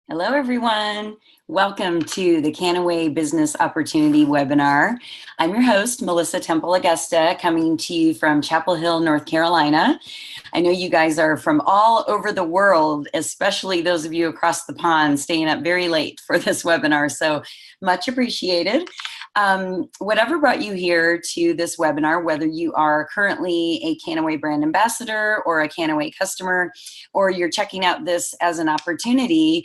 Hello, everyone. Welcome to the Kannaway Business Opportunity webinar. I'm your host, Melissa Temple-Agosta, coming to you from Chapel Hill, North Carolina. I know you guys are from all over the world, especially those of you across the pond staying up very late for this webinar, so much appreciated. Whatever brought you here to this webinar, whether you are currently a Kannaway brand ambassador or a Kannaway customer, or you're checking out this as an opportunity,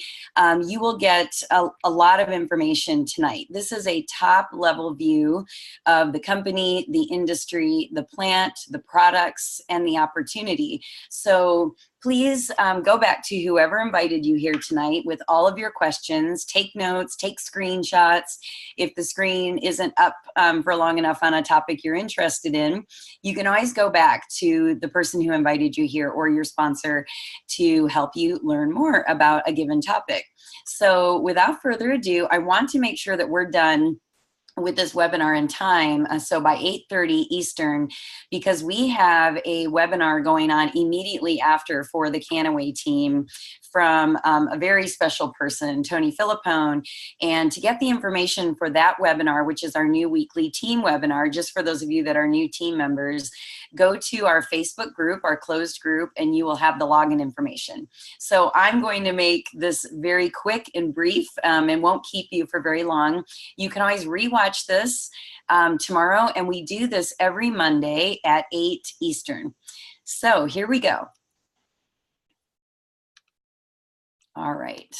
you will get a lot of information tonight. This is a top level view of the company, the industry, the plant, the products, and the opportunity. So please go back to whoever invited you here tonight with all of your questions. Take notes, take screenshots. If the screen isn't up for long enough on a topic you're interested in, you can always go back to the person who invited you here or your sponsor to help you learn more about a given topic. So without further ado, I want to make sure that we're done with this webinar in time, so by 8:30 Eastern, because we have a webinar going on immediately after for the Kannaway team from a very special person, Tony Filippone. And to get the information for that webinar, which is our new weekly team webinar, just for those of you that are new team members, go to our Facebook group, our closed group, and you will have the login information. So I'm going to make this very quick and brief and won't keep you for very long. You can always rewatch this tomorrow, and we do this every Monday at 8 Eastern. So here we go. All right.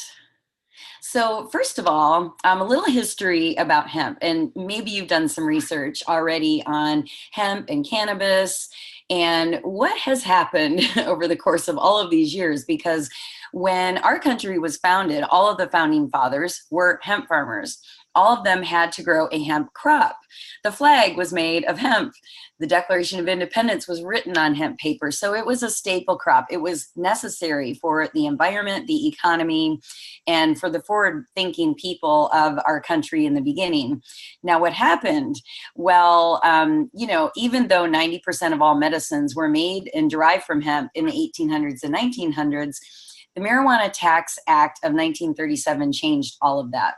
So first of all, a little history about hemp, and maybe you've done some research already on hemp and cannabis and what has happened over the course of all of these years, because when our country was founded, all of the founding fathers were hemp farmers. All of them had to grow a hemp crop. The flag was made of hemp. The Declaration of Independence was written on hemp paper. So it was a staple crop. It was necessary for the environment, the economy, and for the forward-thinking people of our country in the beginning. Now, what happened? Well, you know, even though 90% of all medicines were made and derived from hemp in the 1800s and 1900s, the Marijuana Tax Act of 1937 changed all of that.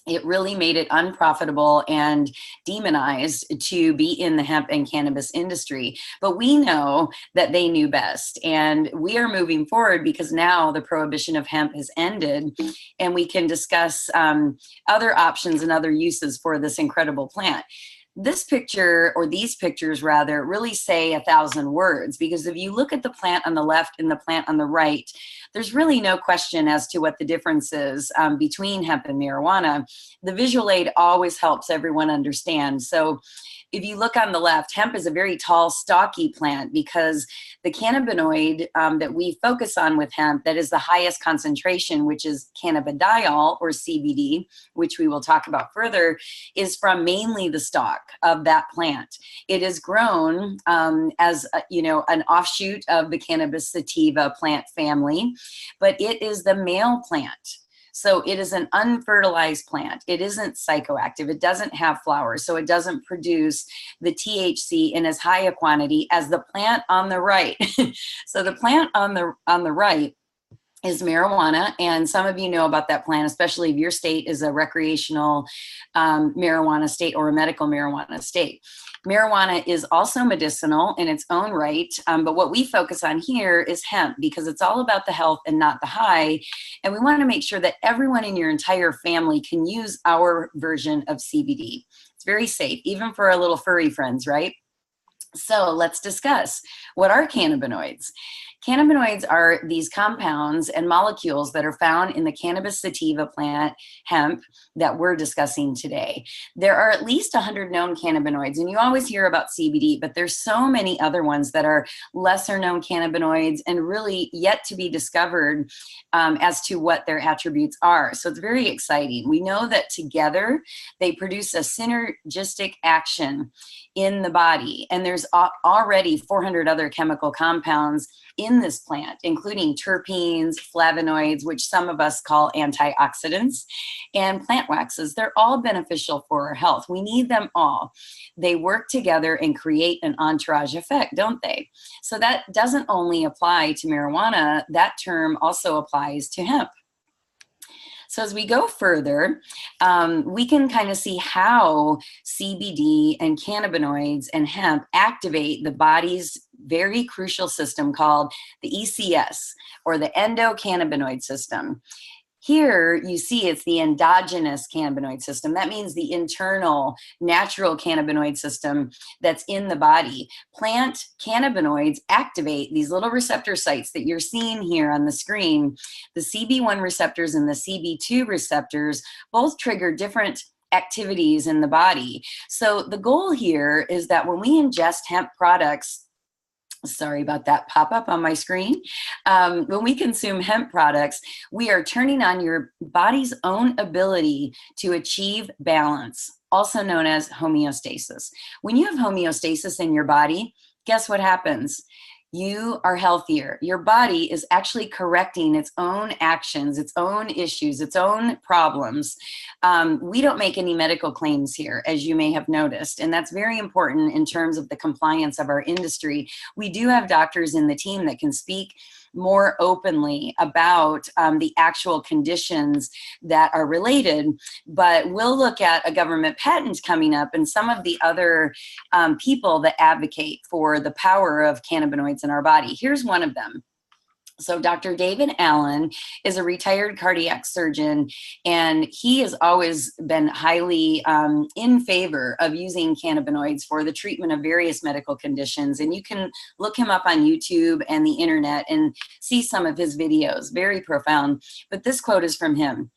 It really made it unprofitable and demonized to be in the hemp and cannabis industry. But we know that they knew best. And we are moving forward because now the prohibition of hemp has ended, and we can discuss other options and other uses for this incredible plant. This picture, or these pictures rather, really say 1,000 words, because if you look at the plant on the left and the plant on the right, there's really no question as to what the difference is between hemp and marijuana. The visual aid always helps everyone understand. So if you look on the left, hemp is a very tall, stocky plant because the cannabinoid that we focus on with hemp that is the highest concentration, which is cannabidiol or CBD, which we will talk about further, is from mainly the stalk of that plant. It is grown as an offshoot of the cannabis sativa plant family, but it is the male plant. So it is an unfertilized plant. It isn't psychoactive. It doesn't have flowers, so it doesn't produce the THC in as high a quantity as the plant on the right. So the plant on the right is marijuana, and some of you know about that plant, especially if your state is a recreational marijuana state or a medical marijuana state. Marijuana is also medicinal in its own right, but what we focus on here is hemp because it's all about the health and not the high, and we want to make sure that everyone in your entire family can use our version of CBD. It's very safe, even for our little furry friends, right? So let's discuss, what are cannabinoids? Cannabinoids are these compounds and molecules that are found in the cannabis sativa plant, hemp, that we're discussing today. There are at least 100 known cannabinoids, and you always hear about CBD, but there's so many other ones that are lesser known cannabinoids and really yet to be discovered as to what their attributes are. So it's very exciting. We know that together they produce a synergistic action in the body, and there's already 400 other chemical compounds in this plant, including terpenes, flavonoids, which some of us call antioxidants, and plant waxes. They're all beneficial for our health. We need them all. They work together and create an entourage effect, don't they? So that doesn't only apply to marijuana, that term also applies to hemp. So as we go further, we can kind of see how CBD and cannabinoids and hemp activate the body's very crucial system called the ECS, or the endocannabinoid system. Here you see it's the endogenous cannabinoid system. That means the internal natural cannabinoid system that's in the body. Plant cannabinoids activate these little receptor sites that you're seeing here on the screen. The CB1 receptors and the CB2 receptors both trigger different activities in the body. So the goal here is that when we ingest hemp products, sorry about that pop-up on my screen. When we consume hemp products, we are turning on your body's own ability to achieve balance, also known as homeostasis. When you have homeostasis in your body, guess what happens? You are healthier. Your body is actually correcting its own actions, its own issues, its own problems. We don't make any medical claims here, as you may have noticed, and that's very important in terms of the compliance of our industry. We do have doctors in the team that can speak more openly about the actual conditions that are related, but we'll look at a government patent coming up and some of the other people that advocate for the power of cannabinoids in our body. Here's one of them. So Dr. David Allen is a retired cardiac surgeon, and he has always been highly in favor of using cannabinoids for the treatment of various medical conditions. And you can look him up on YouTube and the internet and see some of his videos, very profound. But this quote is from him.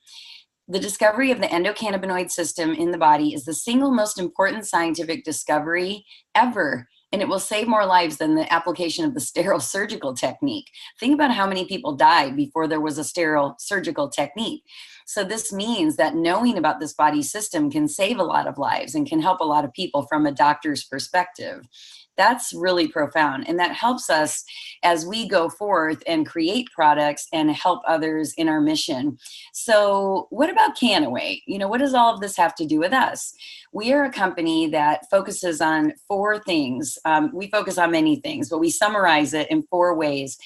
The discovery of the endocannabinoid system in the body is the single most important scientific discovery ever, and it will save more lives than the application of the sterile surgical technique. Think about how many people died before there was a sterile surgical technique. So this means that knowing about this body system can save a lot of lives and can help a lot of people from a doctor's perspective. That's really profound, and that helps us as we go forth and create products and help others in our mission. So what about Kannaway? You know, what does all of this have to do with us? We are a company that focuses on 4 things. We focus on many things, but we summarize it in 4 ways.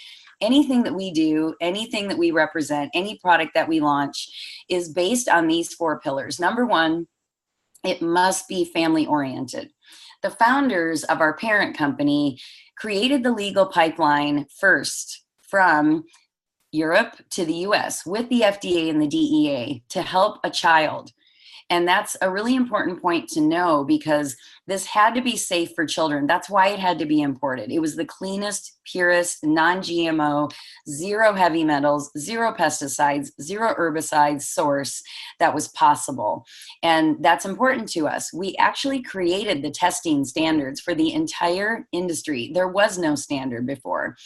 Anything that we do, anything that we represent, any product that we launch is based on these 4 pillars. Number 1, it must be family oriented. The founders of our parent company created the legal pipeline first from Europe to the US with the FDA and the DEA to help a child. And that's a really important point to know because this had to be safe for children. That's why it had to be imported. It was the cleanest, purest, non-GMO, 0 heavy metals, 0 pesticides, 0 herbicides source that was possible. And that's important to us. We actually created the testing standards for the entire industry. There was no standard before.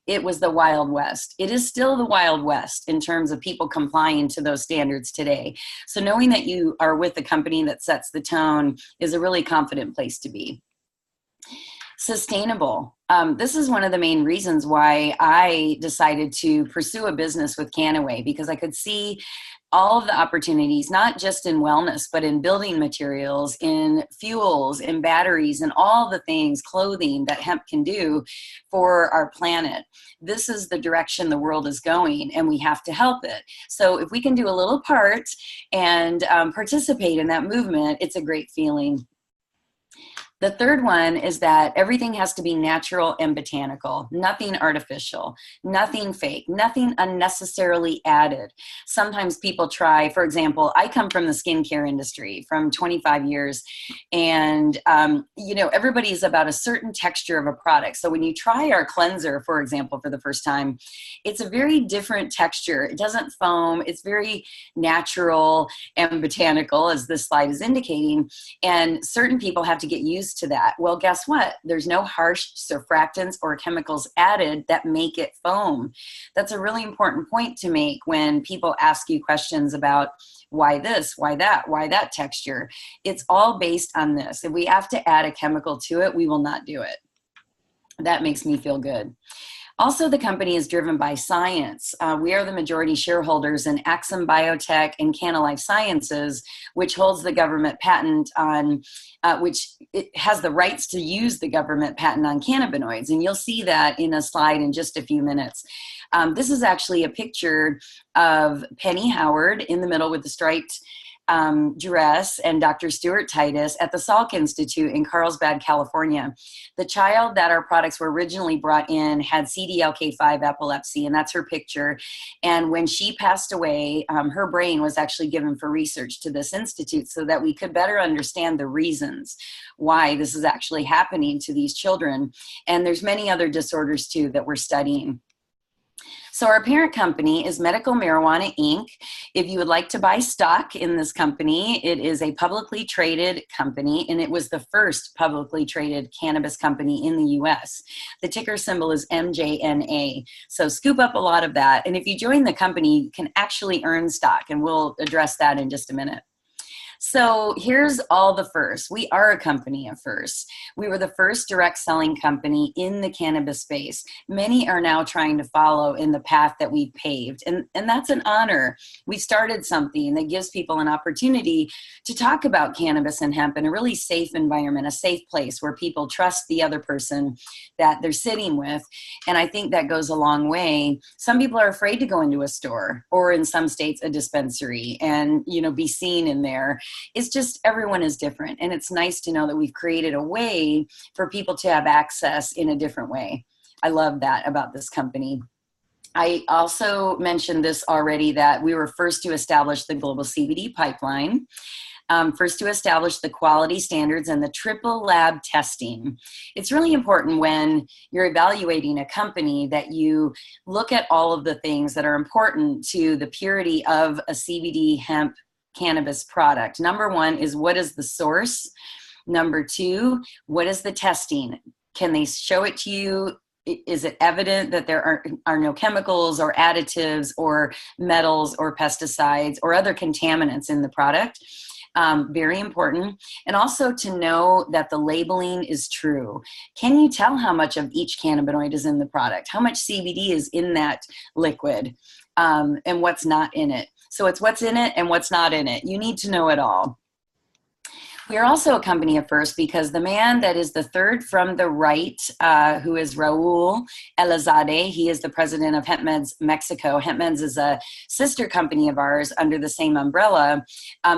It was the Wild West. It is still the Wild West in terms of people complying to those standards today. So knowing that you are with a company that sets the tone is a really confident place to be. Sustainable. This is one of the main reasons why I decided to pursue a business with Kannaway, because I could see all of the opportunities, not just in wellness, but in building materials, in fuels, in batteries, and all the things, clothing that hemp can do for our planet. This is the direction the world is going, and we have to help it. So if we can do a little part and participate in that movement, it's a great feeling. The third one is that everything has to be natural and botanical, nothing artificial, nothing fake, nothing unnecessarily added. Sometimes people try, for example, I come from the skincare industry from 25 years, and you know, everybody's about a certain texture of a product. So when you try our cleanser, for example, for the first time, it's a very different texture. It doesn't foam. It's very natural and botanical, as this slide is indicating, and certain people have to get used to that. Well, guess what? There's no harsh surfactants or chemicals added that make it foam. That's a really important point to make when people ask you questions about why this, why that texture. It's all based on this. If we have to add a chemical to it, we will not do it. That makes me feel good. Also, the company is driven by science. We are the majority shareholders in Axum Biotech and Canna Life Sciences, which holds the government patent on, which it has the rights to use the government patent on cannabinoids. And you'll see that in a slide in just a few minutes. This is actually a picture of Penny Howard in the middle with the striped dress and Dr. Stuart Titus at the Salk Institute in Carlsbad, California. The child that our products were originally brought in had CDLK5 epilepsy, and that's her picture. And when she passed away, her brain was actually given for research to this institute so that we could better understand the reasons why this is actually happening to these children. And there's many other disorders too that we're studying. So our parent company is Medical Marijuana, Inc. If you would like to buy stock in this company, it is a publicly traded company, and it was the first publicly traded cannabis company in the U.S. The ticker symbol is MJNA. So scoop up a lot of that. And if you join the company, you can actually earn stock, and we'll address that in just a minute. So here's all the firsts. We are a company of firsts. We were the first direct selling company in the cannabis space. Many are now trying to follow in the path that we've paved. And that's an honor. We started something that gives people an opportunity to talk about cannabis and hemp in a really safe environment, a safe place where people trust the other person that they're sitting with. And I think that goes a long way. Some people are afraid to go into a store or in some states a dispensary and, be seen in there. It's just everyone is different. And it's nice to know that we've created a way for people to have access in a different way. I love that about this company. I also mentioned this already, that we were first to establish the global CBD pipeline, first to establish the quality standards and the triple lab testing. It's really important when you're evaluating a company that you look at all of the things that are important to the purity of a CBD hemp cannabis product. Number one is, what is the source? Number two, what is the testing? Can they show it to you? Is it evident that there are no chemicals or additives or metals or pesticides or other contaminants in the product? Very important. And also to know that the labeling is true. Can you tell how much of each cannabinoid is in the product? How much CBD is in that liquid? And what's not in it? So it's what's in it and what's not in it. You need to know it all. We are also a company of first because the man that is the third from the right, who is Raul Elizade, he is the president of HempMeds Mexico. HempMeds is a sister company of ours under the same umbrella.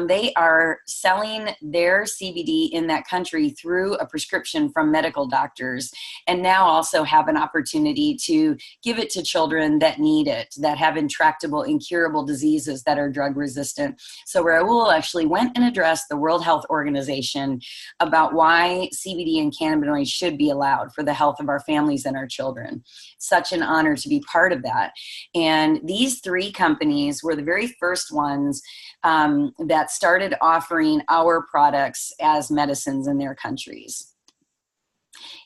They are selling their CBD in that country through a prescription from medical doctors, and now also have an opportunity to give it to children that need it, that have intractable, incurable diseases that are drug resistant. So Raul actually went and addressed the World Health Organization about why CBD and cannabinoids should be allowed for the health of our families and our children. Such an honor to be part of that. And these three companies were the very first ones that started offering our products as medicines in their countries.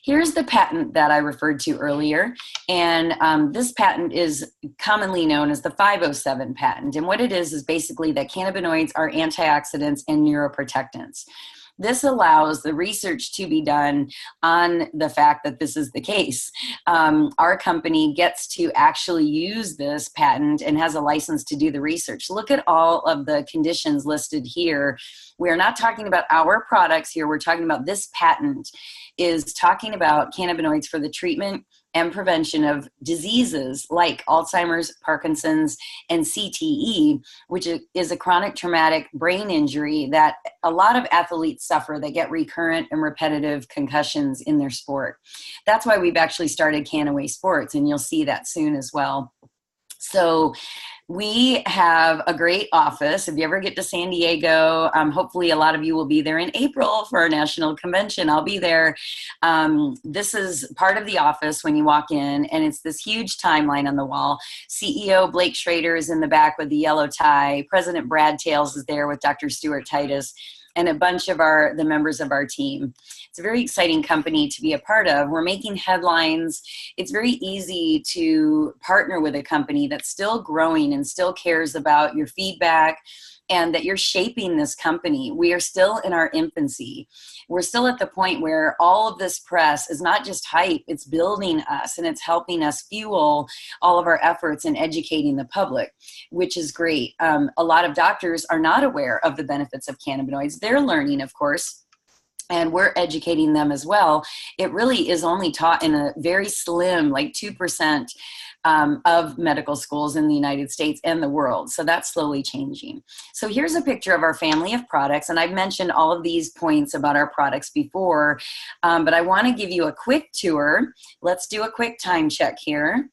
Here's the patent that I referred to earlier, and this patent is commonly known as the 507 patent, and what it is basically that cannabinoids are antioxidants and neuroprotectants. This allows the research to be done on the fact that this is the case. Our company gets to actually use this patent and has a license to do the research. Look at all of the conditions listed here. We're not talking about our products here. We're talking about this patent is talking about cannabinoids for the treatment and prevention of diseases like Alzheimer's, Parkinson's, and CTE, which is a chronic traumatic brain injury that a lot of athletes suffer. They get recurrent and repetitive concussions in their sport. That's why we've actually started Kannaway Sports, and you'll see that soon as well. So we have a great office. If you ever get to San Diego, hopefully a lot of you will be there in April for our national convention. I'll be there. This is part of the office when you walk in, and it's this huge timeline on the wall. CEO Blake Schrader is in the back with the yellow tie. President Brad Tales is there with Dr. Stuart Titus, and a bunch of the members of our team. It's a very exciting company to be a part of. We're making headlines. It's very easy to partner with a company that's still growing and still cares about your feedback and that you're shaping this company. We are still in our infancy. We're still at the point where all of this press is not just hype, it's building us and it's helping us fuel all of our efforts in educating the public, which is great. A lot of doctors are not aware of the benefits of cannabinoids. They're learning, of course, and we're educating them as well. It really is only taught in a very slim, like 2% of medical schools in the United States and the world. So that's slowly changing. So here's a picture of our family of products. And I've mentioned all of these points about our products before, but I want to give you a quick tour. Let's do a quick time check here.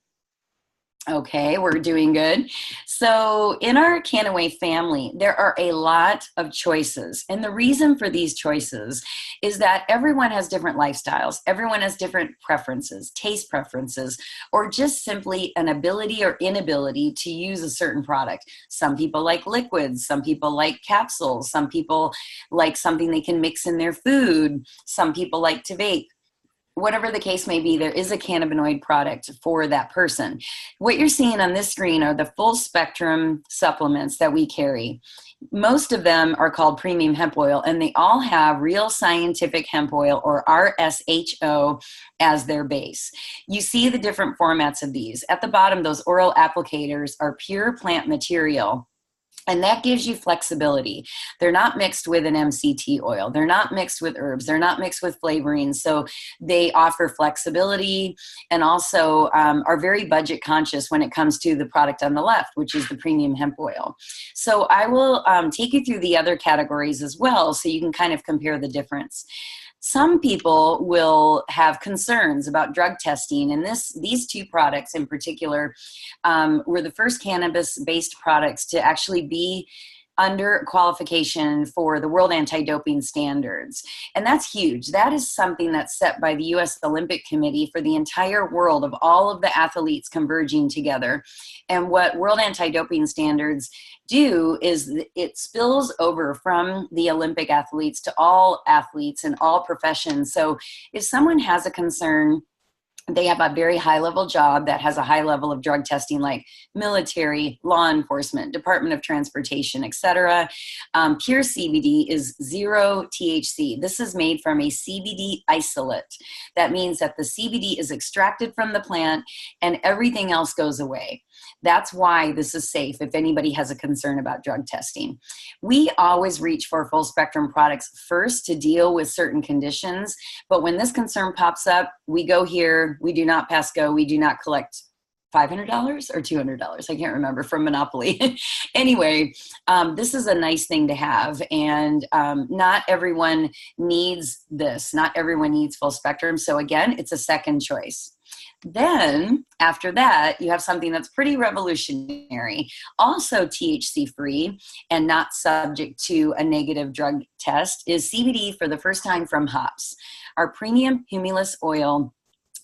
Okay, we're doing good. So in our Kannaway family, there are a lot of choices. And the reason for these choices is that everyone has different lifestyles. Everyone has different preferences, taste preferences, or just simply an ability or inability to use a certain product. Some people like liquids. Some people like capsules. Some people like something they can mix in their food. Some people like to vape. Whatever the case may be, there is a cannabinoid product for that person. What you're seeing on this screen are the full spectrum supplements that we carry. Most of them are called premium hemp oil, and they all have real scientific hemp oil, or RSHO, as their base. You see the different formats of these. At the bottom, those oral applicators are pure plant material. And that gives you flexibility. They're not mixed with an MCT oil. They're not mixed with herbs. They're not mixed with flavorings. So they offer flexibility and also are very budget conscious when it comes to the product on the left, which is the premium hemp oil. So I will take you through the other categories as well so you can kind of compare the difference. Some people will have concerns about drug testing, and these two products in particular were the first cannabis-based products to actually be under qualification for the World Anti-Doping Standards. And that's huge. That is something that's set by the U.S. Olympic Committee for the entire world, of all of the athletes converging together. And what World Anti-Doping Standards do is it spills over from the Olympic athletes to all athletes in all professions. So if someone has a concern, they have a very high-level job that has a high level of drug testing, like military, law enforcement, Department of Transportation, etc. Pure CBD is 0 THC. This is made from a CBD isolate. That means that the CBD is extracted from the plant and everything else goes away. That's why this is safe if anybody has a concern about drug testing. We always reach for full spectrum products first to deal with certain conditions, but when this concern pops up, we go here. We do not pass go. We do not collect $500 or $200. I can't remember, from Monopoly. Anyway, this is a nice thing to have, and not everyone needs this. Not everyone needs full spectrum. So again, it's a second choice. Then after that, you have something that's pretty revolutionary, also THC free and not subject to a negative drug test, is CBD for the first time from hops. Our premium humulus oil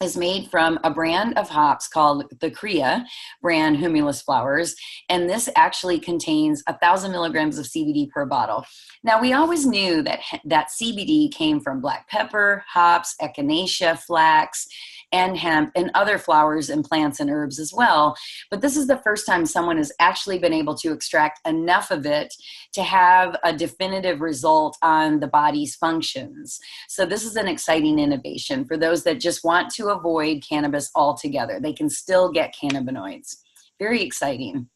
is made from a brand of hops called the Kriya brand humulus flowers, and this actually contains 1,000 milligrams of CBD per bottle. Now, we always knew that CBD came from black pepper, hops, echinacea, flax, and hemp, and other flowers and plants and herbs as well. But this is the first time someone has actually been able to extract enough of it to have a definitive result on the body's functions. So this is an exciting innovation for those that just want to avoid cannabis altogether. They can still get cannabinoids. Very exciting.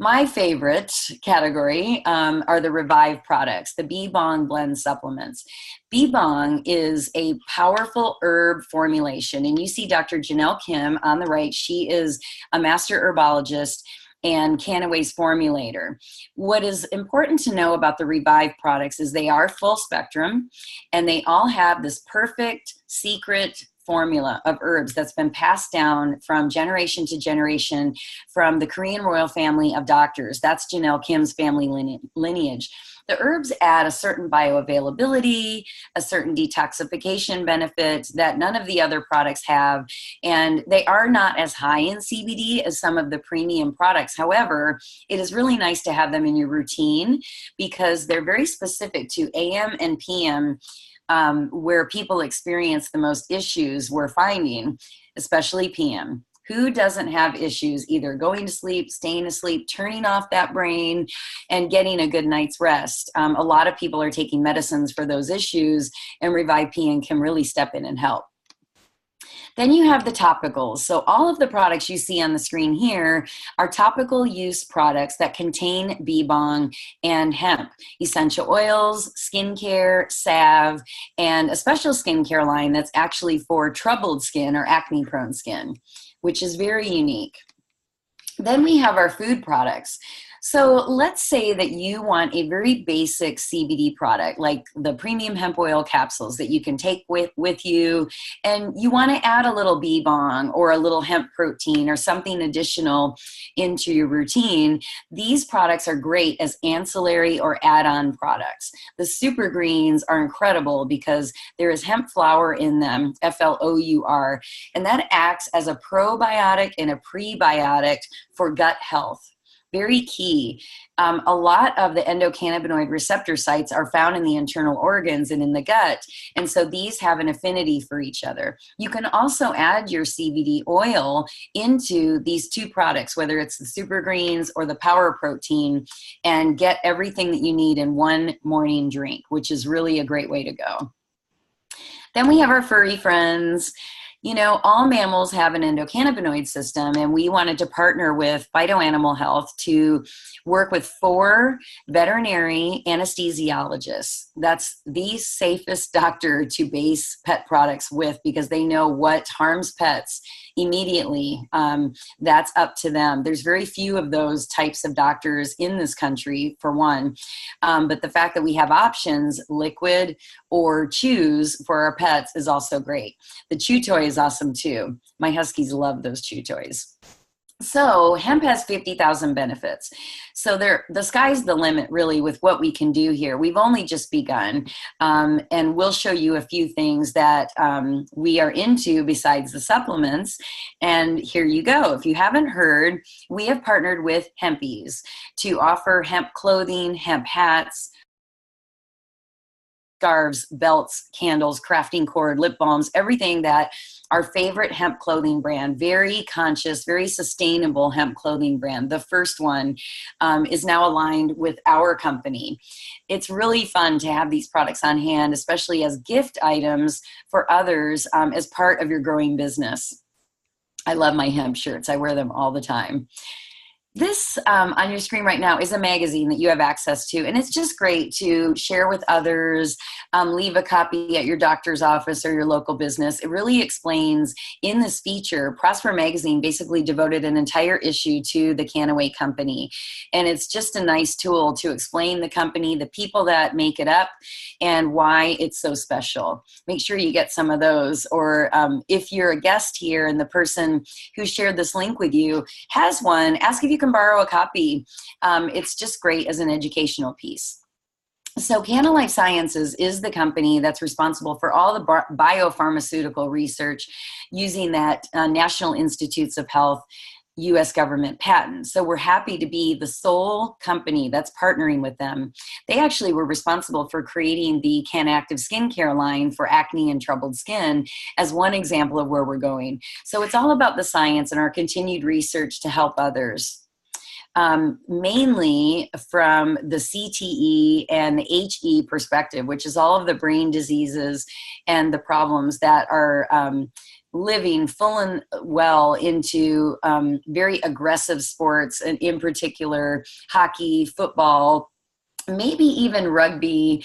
My favorite category are the Revive products, the Bee Bong blend supplements. Bee Bong is a powerful herb formulation, and you see Dr. Janelle Kim on the right. She is a master herbologist and Kannaway's formulator. What is important to know about the Revive products is they are full spectrum, and they all have this perfect secret formula of herbs that's been passed down from generation to generation from the Korean royal family of doctors. That's Janelle Kim's family lineage. The herbs add a certain bioavailability, a certain detoxification benefit that none of the other products have, and they are not as high in CBD as some of the premium products. However, it is really nice to have them in your routine because they're very specific to AM and PM, where people experience the most issues we're finding, especially PM. Who doesn't have issues either going to sleep, staying asleep, turning off that brain, and getting a good night's rest? A lot of people are taking medicines for those issues, and Revive PN can really step in and help. Then you have the topicals. So all of the products you see on the screen here are topical use products that contain bee bong and hemp, essential oils, skincare, salve, and a special skincare line that's actually for troubled skin or acne-prone skin, which is very unique. Then we have our food products. So let's say that you want a very basic CBD product, like the premium hemp oil capsules that you can take with you, and you want to add a little bee bong or a little hemp protein or something additional into your routine. These products are great as ancillary or add-on products. The super greens are incredible because there is hemp flour in them, FLOUR, and that acts as a probiotic and a prebiotic for gut health. Very key. A lot of the endocannabinoid receptor sites are found in the internal organs and in the gut, and so these have an affinity for each other. You can also add your CBD oil into these two products, whether it's the super greens or the power protein, and get everything that you need in one morning drink, which is really a great way to go. Then we have our furry friends. You know, all mammals have an endocannabinoid system, and we wanted to partner with Phytoanimal Health to work with 4 veterinary anesthesiologists. That's the safest doctor to base pet products with because they know what harms pets immediately. That's up to them. There's very few of those types of doctors in this country, for one. But the fact that we have options, liquid or chews for our pets, is also great. The chew toy is awesome too. My huskies love those chew toys. So hemp has 50,000 benefits. So the sky's the limit really with what we can do here. We've only just begun, and we'll show you a few things that we are into besides the supplements. And here you go. If you haven't heard, we have partnered with Hempies to offer hemp clothing, hemp hats, scarves, belts, candles, crafting cord, lip balms, everything that our favorite hemp clothing brand, very conscious, very sustainable hemp clothing brand. The first one is now aligned with our company. It's really fun to have these products on hand, especially as gift items for others as part of your growing business. I love my hemp shirts. I wear them all the time. This on your screen right now is a magazine that you have access to, and it's just great to share with others, leave a copy at your doctor's office or your local business. It really explains in this feature. Prosper Magazine basically devoted an entire issue to the Kannaway company, and it's just a nice tool to explain the company, the people that make it up, and why it's so special. Make sure you get some of those, or if you're a guest here and the person who shared this link with you has one, ask if you can borrow a copy. It's just great as an educational piece. So Canna Life Sciences is the company that's responsible for all the biopharmaceutical research using that National Institutes of Health U.S. government patent. So we're happy to be the sole company that's partnering with them. They actually were responsible for creating the CanActive skincare line for acne and troubled skin as one example of where we're going. So it's all about the science and our continued research to help others. Mainly from the CTE and the HE perspective, which is all of the brain diseases and the problems that are living full and well into very aggressive sports, and in particular hockey, football, maybe even rugby.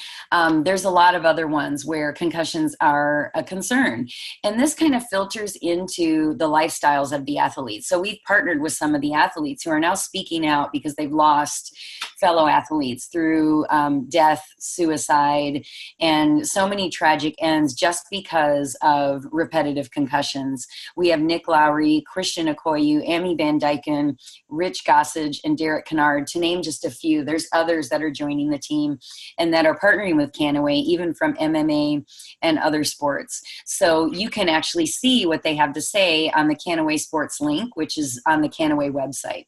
There's a lot of other ones where concussions are a concern. And this kind of filters into the lifestyles of the athletes. So we've partnered with some of the athletes who are now speaking out because they've lost fellow athletes through death, suicide, and so many tragic ends just because of repetitive concussions. We have Nick Lowry, Christian Okoye, Amy Van Dyken, Rich Gossage, and Derek Kennard, to name just a few. There's others that are joining the team and that are partnering with Kannaway, even from MMA and other sports. So you can actually see what they have to say on the Kannaway Sports link, which is on the Kannaway website.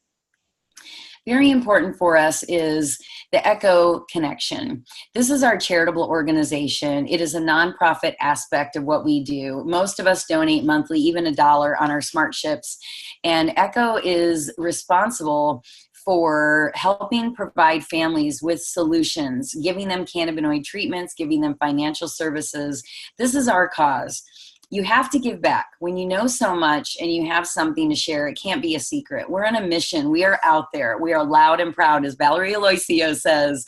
Very important for us is the Echo Connection. This is our charitable organization. It is a nonprofit aspect of what we do. Most of us donate monthly, even $1 on our smart ships. And Echo is responsible for helping provide families with solutions, giving them cannabinoid treatments, giving them financial services. This is our cause. You have to give back. When you know so much and you have something to share, it can't be a secret. We're on a mission. We are out there. We are loud and proud, as Valerie Aloisio says.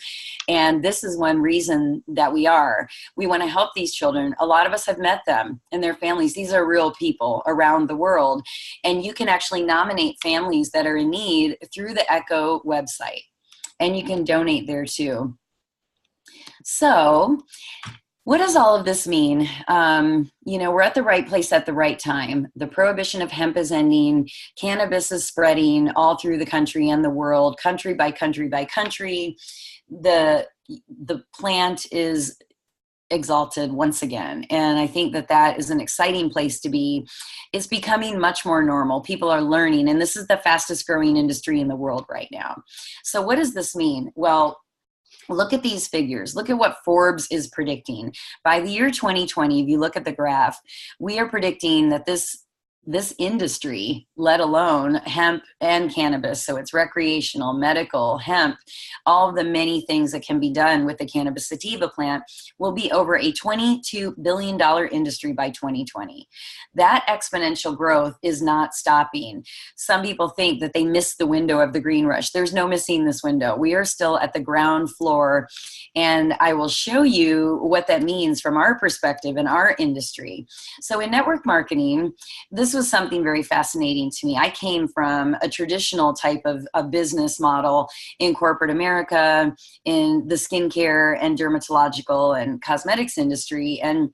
And this is one reason that we are. We want to help these children. A lot of us have met them and their families. These are real people around the world. And you can actually nominate families that are in need through the Echo website. And you can donate there too. So, what does all of this mean? We're at the right place at the right time. The prohibition of hemp is ending. Cannabis is spreading all through the country and the world, country by country by country. The plant is exalted once again. And I think that is an exciting place to be. It's becoming much more normal. People are learning, and this is the fastest growing industry in the world right now. So what does this mean? Well, look at these figures. Look at what Forbes is predicting. By the year 2020, if you look at the graph, we are predicting that this industry, let alone hemp and cannabis, so it's recreational, medical, hemp, all of the many things that can be done with the cannabis sativa plant, will be over a $22 billion industry by 2020. That exponential growth is not stopping. Some people think that they missed the window of the green rush. There's no missing this window. We are still at the ground floor, and I will show you what that means from our perspective in our industry. So in network marketing, this was something very fascinating to me. I came from a traditional type of business model in corporate America, in the skincare and dermatological and cosmetics industry, and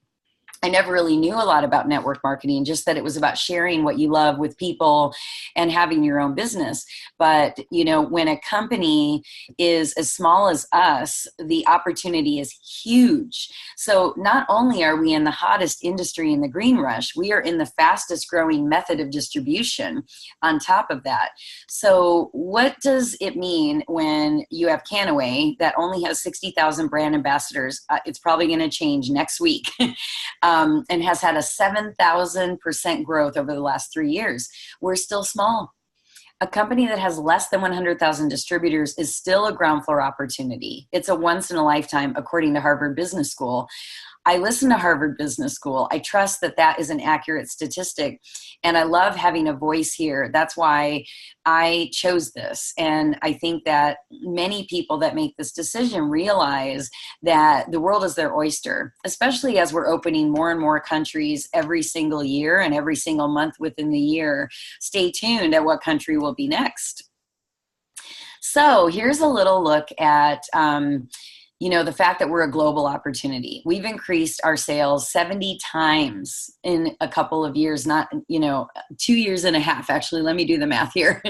I never really knew a lot about network marketing, just that it was about sharing what you love with people and having your own business. But, when a company is as small as us, the opportunity is huge. So not only are we in the hottest industry in the green rush, we are in the fastest growing method of distribution on top of that. So what does it mean when you have Kannaway that only has 60,000 brand ambassadors? It's probably going to change next week. And has had a 7,000% growth over the last 3 years. We're still small. A company that has less than 100,000 distributors is still a ground floor opportunity. It's a once in a lifetime, according to Harvard Business School. I listen to Harvard Business School. I trust that is an accurate statistic. And I love having a voice here. That's why I chose this. And I think that many people that make this decision realize that the world is their oyster, especially as we're opening more and more countries every single year and every single month within the year. Stay tuned at what country will be next. So here's a little look at the fact that we're a global opportunity. We've increased our sales 70 times in a couple of years, not, 2 years and a half. Actually, let me do the math here.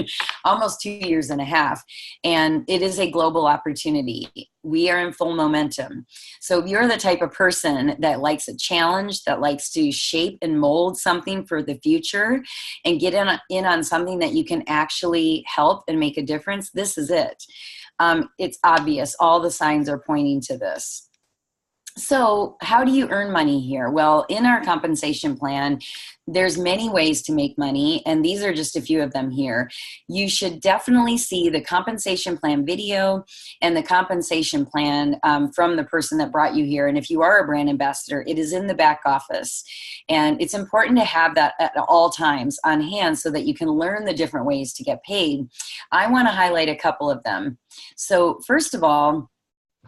Almost 2 years and a half. And it is a global opportunity. We are in full momentum. So if you're the type of person that likes a challenge, that likes to shape and mold something for the future and get in on something that you can actually help and make a difference, this is it. It's obvious. All the signs are pointing to this. So how do you earn money here? Well, in our compensation plan, there's many ways to make money, and these are just a few of them here. You should definitely see the compensation plan video and the compensation plan from the person that brought you here. And if you are a brand ambassador, it is in the back office. And it's important to have that at all times on hand so that you can learn the different ways to get paid. I want to highlight a couple of them. So first of all,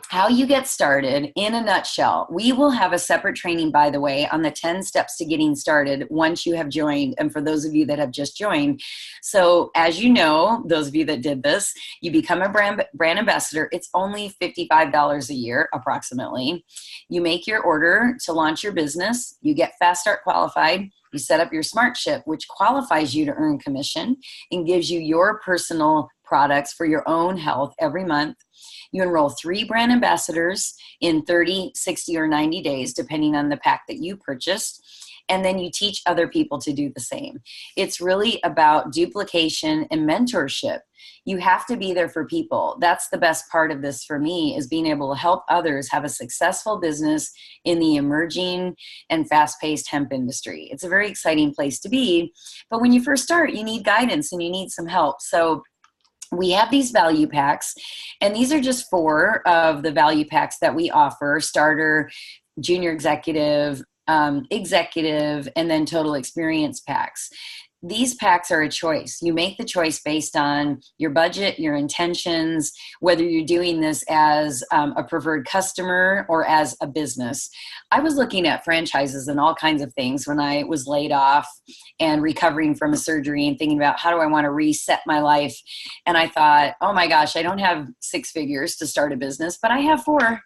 how you get started in a nutshell. We will have a separate training, by the way, on the 10 steps to getting started once you have joined, and for those of you that have just joined. So as you know, those of you that did this, you become a brand ambassador. It's only $55 a year, approximately. You make your order to launch your business. You get Fast Start qualified. You set up your smart ship, which qualifies you to earn commission and gives you your personal products for your own health every month. You enroll 3 brand ambassadors in 30, 60, or 90 days, depending on the pack that you purchased. and then you teach other people to do the same. It's really about duplication and mentorship. You have to be there for people. That's the best part of this for me, is being able to help others have a successful business in the emerging and fast-paced hemp industry. It's a very exciting place to be, but when you first start, you need guidance and you need some help. So we have these value packs, and these are just 4 of the value packs that we offer: starter, junior executive, executive, and then total experience packs. These packs are a choice. You make the choice based on your budget, your intentions, whether you're doing this as a preferred customer or as a business. I was looking at franchises and all kinds of things when I was laid off and recovering from a surgery and thinking about, how do I want to reset my life? And I thought, oh my gosh, I don't have 6 figures to start a business, but I have 4.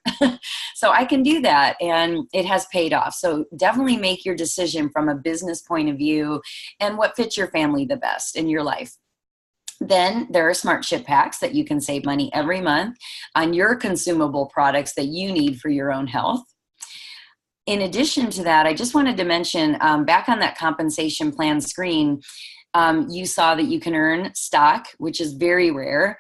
So I can do that, and it has paid off. So definitely make your decision from a business point of view and what fits your family the best in your life. Then there are smart ship packs that you can save money every month on your consumable products that you need for your own health. In addition to that, I just wanted to mention, back on that compensation plan screen, you saw that you can earn stock, which is very rare.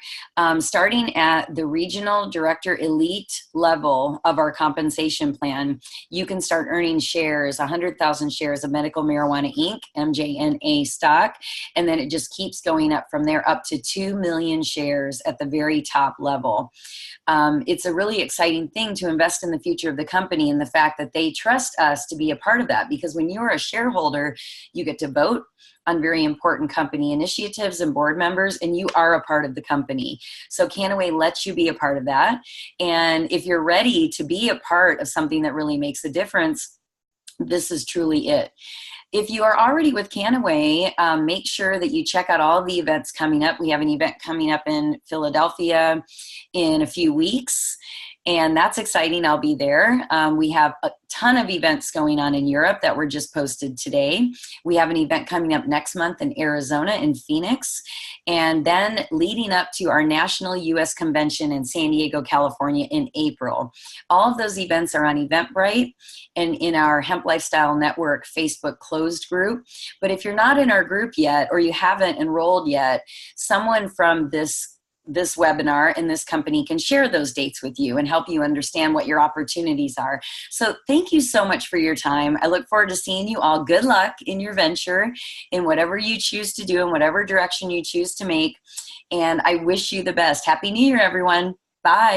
Starting at the regional director elite level of our compensation plan, you can start earning shares, 100,000 shares of Medical Marijuana Inc., MJNA stock, and then it just keeps going up from there, up to 2 million shares at the very top level. It's a really exciting thing to invest in the future of the company, and the fact that they trust us to be a part of that, because when you're a shareholder, you get to vote on very important company initiatives and board members, and you are a part of the company. So Kannaway lets you be a part of that. And if you're ready to be a part of something that really makes a difference, this is truly it. If you are already with Kannaway, make sure that you check out all the events coming up. We have an event coming up in Philadelphia in a few weeks, and that's exciting. I'll be there. We have a ton of events going on in Europe that were just posted today. We have an event coming up next month in Arizona, in Phoenix, and then leading up to our national U.S. convention in San Diego, California in April. All of those events are on Eventbrite and in our Hemp Lifestyle Network Facebook closed group. But if you're not in our group yet, or you haven't enrolled yet, someone from this webinar and this company can share those dates with you and help you understand what your opportunities are. So thank you so much for your time. I look forward to seeing you all. Good luck in your venture, in whatever you choose to do, in whatever direction you choose to make. And I wish you the best. Happy New Year, everyone. Bye.